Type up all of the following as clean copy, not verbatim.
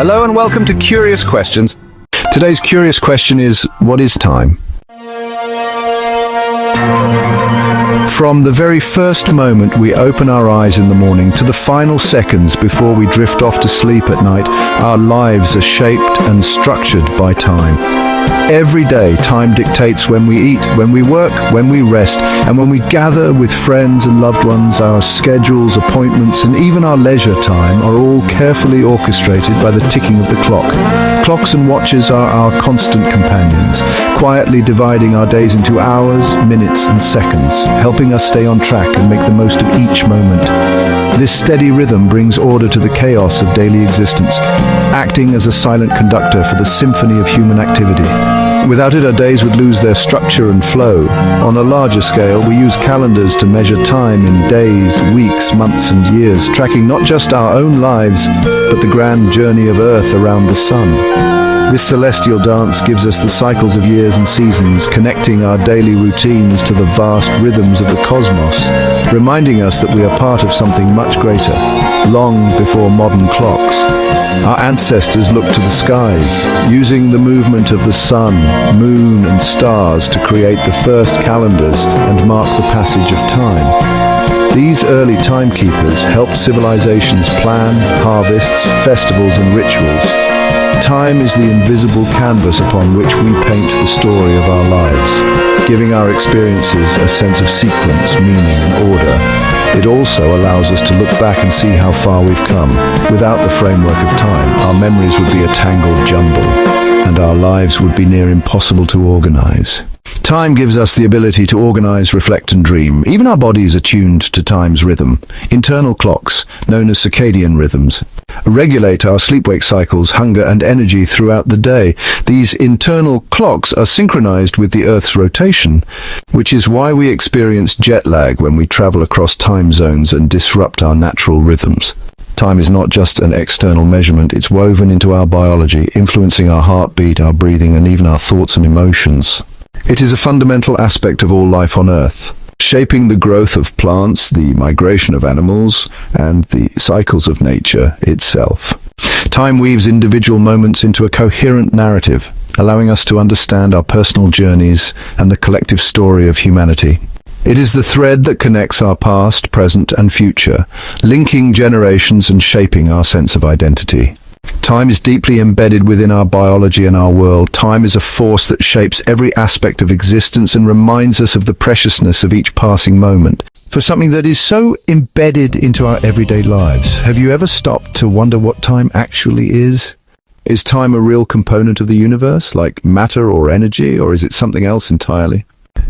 Hello and welcome to Curious Questions. Today's curious question is, what is time? From the very first moment we open our eyes in the morning to the final seconds before we drift off to sleep at night, our lives are shaped and structured by time. Every day, time dictates when we eat, when we work, when we rest, and when we gather with friends and loved ones. Our schedules, appointments, and even our leisure time are all carefully orchestrated by the ticking of the clock. Clocks and watches are our constant companions, quietly dividing our days into hours, minutes, and seconds, helping us stay on track and make the most of each moment. This steady rhythm brings order to the chaos of daily existence, acting as a silent conductor for the symphony of human activity. Without it, our days would lose their structure and flow. On a larger scale, we use calendars to measure time in days, weeks, months, and years, tracking not just our own lives, but the grand journey of Earth around the sun. This celestial dance gives us the cycles of years and seasons, connecting our daily routines to the vast rhythms of the cosmos, reminding us that we are part of something much greater, long before modern clocks. Our ancestors looked to the skies, using the movement of the sun, moon, and stars to create the first calendars and mark the passage of time. These early timekeepers helped civilizations plan harvests, festivals, and rituals. Time is the invisible canvas upon which we paint the story of our lives, giving our experiences a sense of sequence, meaning, and order. It also allows us to look back and see how far we've come. Without the framework of time, our memories would be a tangled jumble, and our lives would be near impossible to organize. Time gives us the ability to organize, reflect, and dream. Even our bodies are tuned to time's rhythm. Internal clocks, known as circadian rhythms, regulate our sleep-wake cycles, hunger, and energy throughout the day. These internal clocks are synchronized with the Earth's rotation, which is why we experience jet lag when we travel across time zones and disrupt our natural rhythms. Time is not just an external measurement, it's woven into our biology, influencing our heartbeat, our breathing, and even our thoughts and emotions. It is a fundamental aspect of all life on Earth, shaping the growth of plants, the migration of animals, and the cycles of nature itself. Time weaves individual moments into a coherent narrative, allowing us to understand our personal journeys and the collective story of humanity. It is the thread that connects our past, present, and future, linking generations and shaping our sense of identity. Time is deeply embedded within our biology and our world. Time is a force that shapes every aspect of existence and reminds us of the preciousness of each passing moment. For something that is so embedded into our everyday lives, have you ever stopped to wonder what time actually is? Is time a real component of the universe, like matter or energy, or is it something else entirely?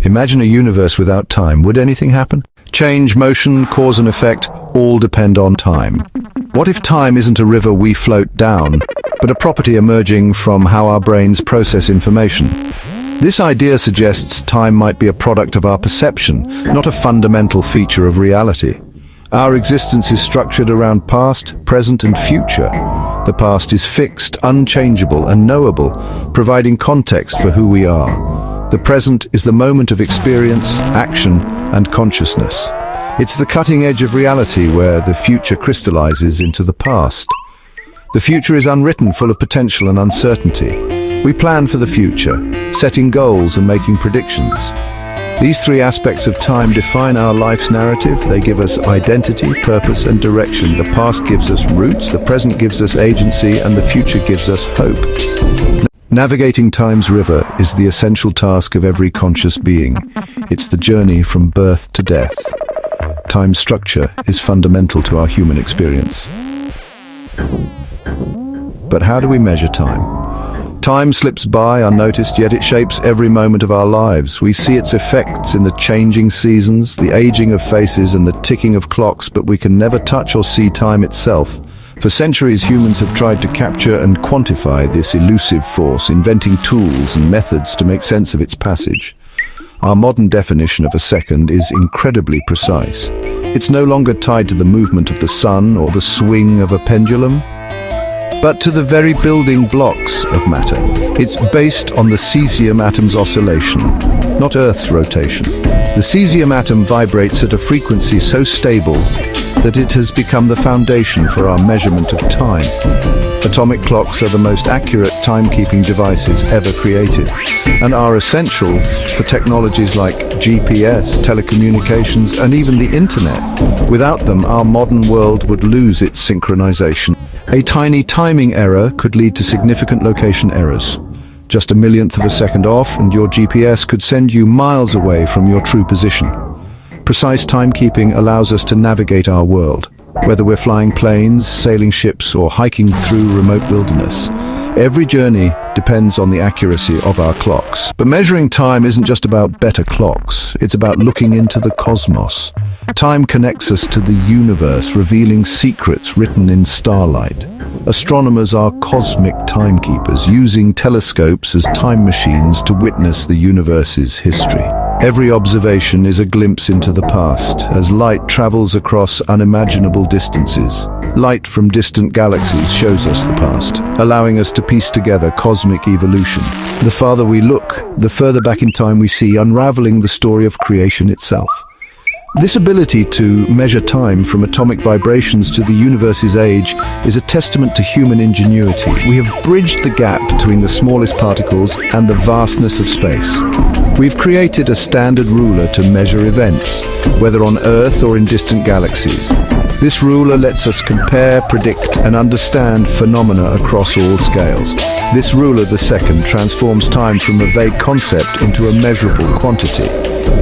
Imagine a universe without time. Would anything happen? Change, motion, cause and effect all depend on time. What if time isn't a river we float down, but a property emerging from how our brains process information? This idea suggests time might be a product of our perception, not a fundamental feature of reality. Our existence is structured around past, present, and future. The past is fixed, unchangeable, and knowable, providing context for who we are. The present is the moment of experience, action, and consciousness. It's the cutting edge of reality where the future crystallizes into the past. The future is unwritten, full of potential and uncertainty. We plan for the future, setting goals and making predictions. These three aspects of time define our life's narrative. They give us identity, purpose, and direction. The past gives us roots, the present gives us agency, and the future gives us hope. Navigating time's river is the essential task of every conscious being. It's the journey from birth to death. Time's structure is fundamental to our human experience. But how do we measure time? Time slips by unnoticed, yet it shapes every moment of our lives. We see its effects in the changing seasons, the aging of faces, and the ticking of clocks, but we can never touch or see time itself. For centuries, humans have tried to capture and quantify this elusive force, inventing tools and methods to make sense of its passage. Our modern definition of a second is incredibly precise. It's no longer tied to the movement of the sun or the swing of a pendulum, but to the very building blocks of matter. It's based on the cesium atom's oscillation, not Earth's rotation. The cesium atom vibrates at a frequency so stable that it has become the foundation for our measurement of time. Atomic clocks are the most accurate timekeeping devices ever created and are essential for technologies like GPS, telecommunications, and even the internet. Without them, our modern world would lose its synchronization. A tiny timing error could lead to significant location errors. Just a millionth of a second off, and your GPS could send you miles away from your true position. Precise timekeeping allows us to navigate our world. Whether we're flying planes, sailing ships, or hiking through remote wilderness, every journey depends on the accuracy of our clocks. But measuring time isn't just about better clocks, it's about looking into the cosmos. Time connects us to the universe, revealing secrets written in starlight. Astronomers are cosmic timekeepers, using telescopes as time machines to witness the universe's history. Every observation is a glimpse into the past, as light travels across unimaginable distances. Light from distant galaxies shows us the past, allowing us to piece together cosmic evolution. The farther we look, the further back in time we see, unraveling the story of creation itself. This ability to measure time from atomic vibrations to the universe's age is a testament to human ingenuity. We have bridged the gap between the smallest particles and the vastness of space. We've created a standard ruler to measure events, whether on Earth or in distant galaxies. This ruler lets us compare, predict, and understand phenomena across all scales. This ruler, the second, transforms time from a vague concept into a measurable quantity.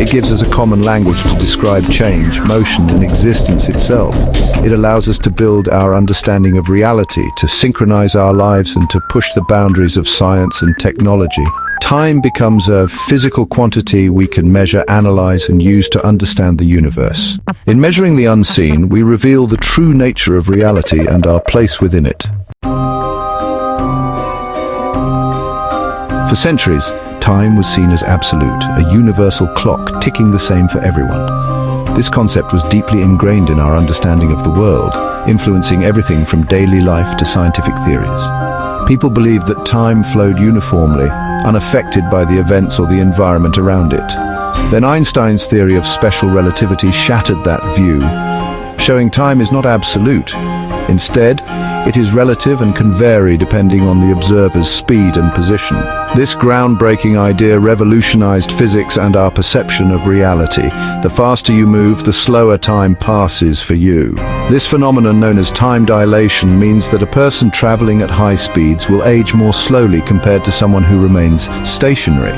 It gives us a common language to describe change, motion, and existence itself. It allows us to build our understanding of reality, to synchronize our lives, and to push the boundaries of science and technology. Time becomes a physical quantity we can measure, analyze, and use to understand the universe. In measuring the unseen, we reveal the true nature of reality and our place within it. For centuries, time was seen as absolute, a universal clock ticking the same for everyone. This concept was deeply ingrained in our understanding of the world, influencing everything from daily life to scientific theories. People believed that time flowed uniformly, unaffected by the events or the environment around it. Then Einstein's theory of special relativity shattered that view, showing time is not absolute. Instead, it is relative and can vary depending on the observer's speed and position. This groundbreaking idea revolutionized physics and our perception of reality. The faster you move, the slower time passes for you. This phenomenon, known as time dilation, means that a person traveling at high speeds will age more slowly compared to someone who remains stationary.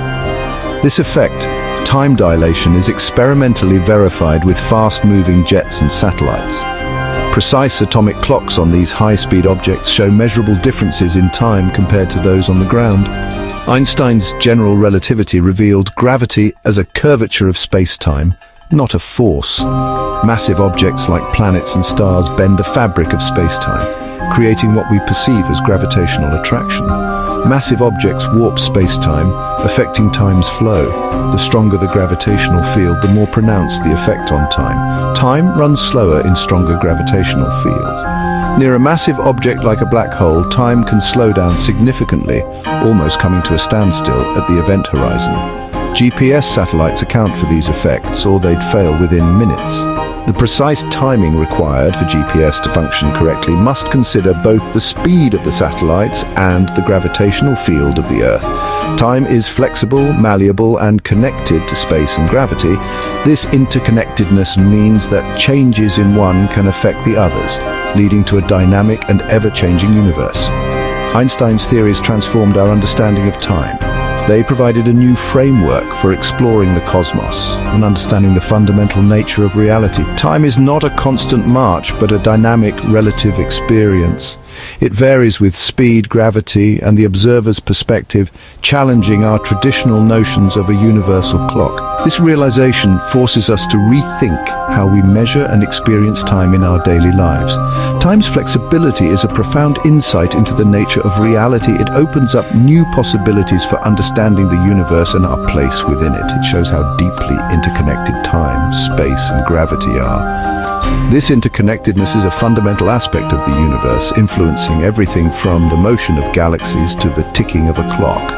This effect, time dilation, is experimentally verified with fast-moving jets and satellites. Precise atomic clocks on these high-speed objects show measurable differences in time compared to those on the ground. Einstein's general relativity revealed gravity as a curvature of space-time, not a force. Massive objects like planets and stars bend the fabric of space-time, creating what we perceive as gravitational attraction. Massive objects warp space-time, affecting time's flow. The stronger the gravitational field, the more pronounced the effect on time. Time runs slower in stronger gravitational fields. Near a massive object like a black hole, time can slow down significantly, almost coming to a standstill at the event horizon. GPS satellites account for these effects, or they'd fail within minutes. The precise timing required for GPS to function correctly must consider both the speed of the satellites and the gravitational field of the Earth. Time is flexible, malleable, and connected to space and gravity. This interconnectedness means that changes in one can affect the others, leading to a dynamic and ever-changing universe. Einstein's theories transformed our understanding of time. They provided a new framework for exploring the cosmos and understanding the fundamental nature of reality. Time is not a constant march, but a dynamic relative experience. It varies with speed, gravity, and the observer's perspective, challenging our traditional notions of a universal clock. This realization forces us to rethink how we measure and experience time in our daily lives. Time's flexibility is a profound insight into the nature of reality. It opens up new possibilities for understanding the universe and our place within it. It shows how deeply interconnected time, space, and gravity are. This interconnectedness is a fundamental aspect of the universe, influencing everything from the motion of galaxies to the ticking of a clock.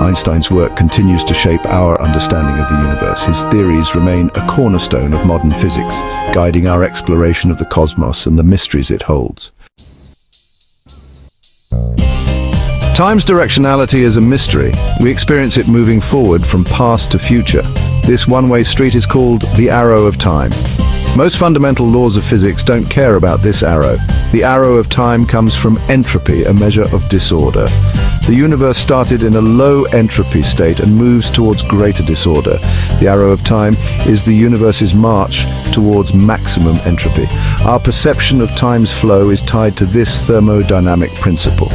Einstein's work continues to shape our understanding of the universe. His theories remain a cornerstone of modern physics, guiding our exploration of the cosmos and the mysteries it holds. Time's directionality is a mystery. We experience it moving forward from past to future. This one-way street is called the arrow of time. Most fundamental laws of physics don't care about this arrow. The arrow of time comes from entropy, a measure of disorder. The universe started in a low entropy state and moves towards greater disorder. The arrow of time is the universe's march towards maximum entropy. Our perception of time's flow is tied to this thermodynamic principle.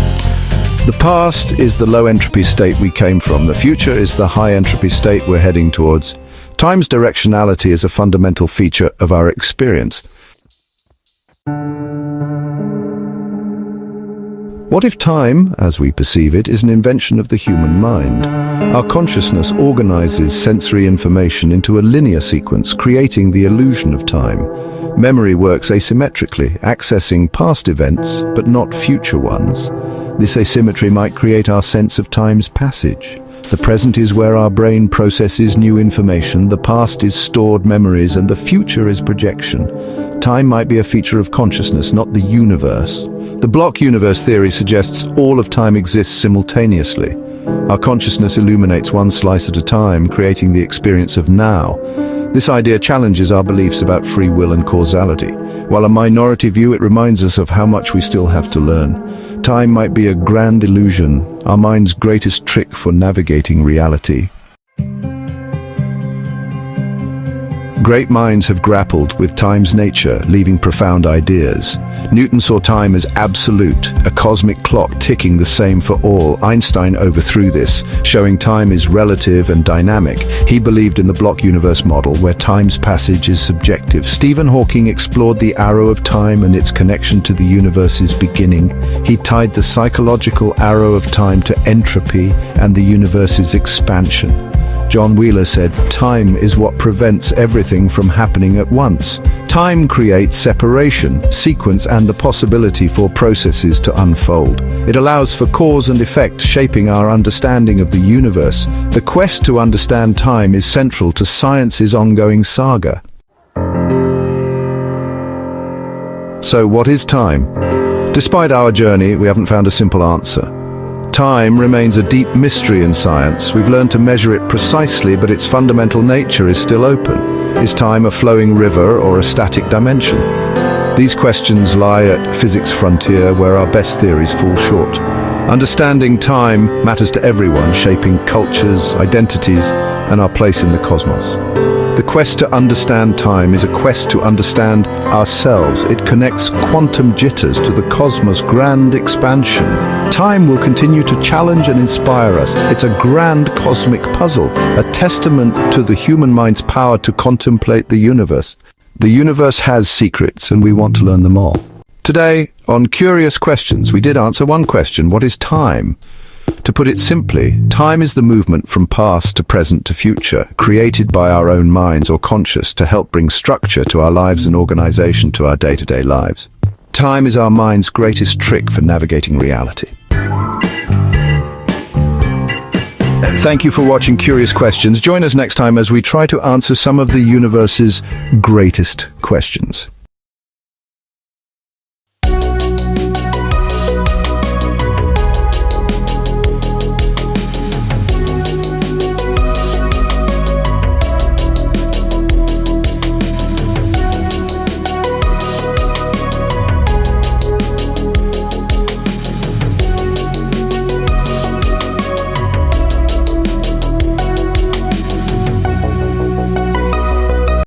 The past is the low entropy state we came from. The future is the high entropy state we're heading towards. Time's directionality is a fundamental feature of our experience. What if time, as we perceive it, is an invention of the human mind? Our consciousness organizes sensory information into a linear sequence, creating the illusion of time. Memory works asymmetrically, accessing past events, but not future ones. This asymmetry might create our sense of time's passage. The present is where our brain processes new information, the past is stored memories, and the future is projection. Time might be a feature of consciousness, not the universe. The block universe theory suggests all of time exists simultaneously. Our consciousness illuminates one slice at a time, creating the experience of now. This idea challenges our beliefs about free will and causality. While a minority view, it reminds us of how much we still have to learn. Time might be a grand illusion, our mind's greatest trick for navigating reality. Great minds have grappled with time's nature, leaving profound ideas. Newton saw time as absolute, a cosmic clock ticking the same for all. Einstein overthrew this, showing time is relative and dynamic. He believed in the block universe model, where time's passage is subjective. Stephen Hawking explored the arrow of time and its connection to the universe's beginning. He tied the psychological arrow of time to entropy and the universe's expansion. John Wheeler said, "Time is what prevents everything from happening at once." Time creates separation, sequence, and the possibility for processes to unfold. It allows for cause and effect, shaping our understanding of the universe. The quest to understand time is central to science's ongoing saga. So what is time? Despite our journey, we haven't found a simple answer. Time remains a deep mystery in science. We've learned to measure it precisely, but its fundamental nature is still open. Is time a flowing river or a static dimension? These questions lie at physics' frontier, where our best theories fall short. Understanding time matters to everyone, shaping cultures, identities, and our place in the cosmos. The quest to understand time is a quest to understand ourselves. It connects quantum jitters to the cosmos' grand expansion. Time will continue to challenge and inspire us. It's a grand cosmic puzzle, a testament to the human mind's power to contemplate the universe. The universe has secrets, and we want to learn them all. Today, on Curious Questions, we did answer one question: what is time? To put it simply, time is the movement from past to present to future, created by our own minds or conscious to help bring structure to our lives and organization to our day-to-day lives. Time is our mind's greatest trick for navigating reality. Thank you for watching Curious Questions. Join us next time as we try to answer some of the universe's greatest questions.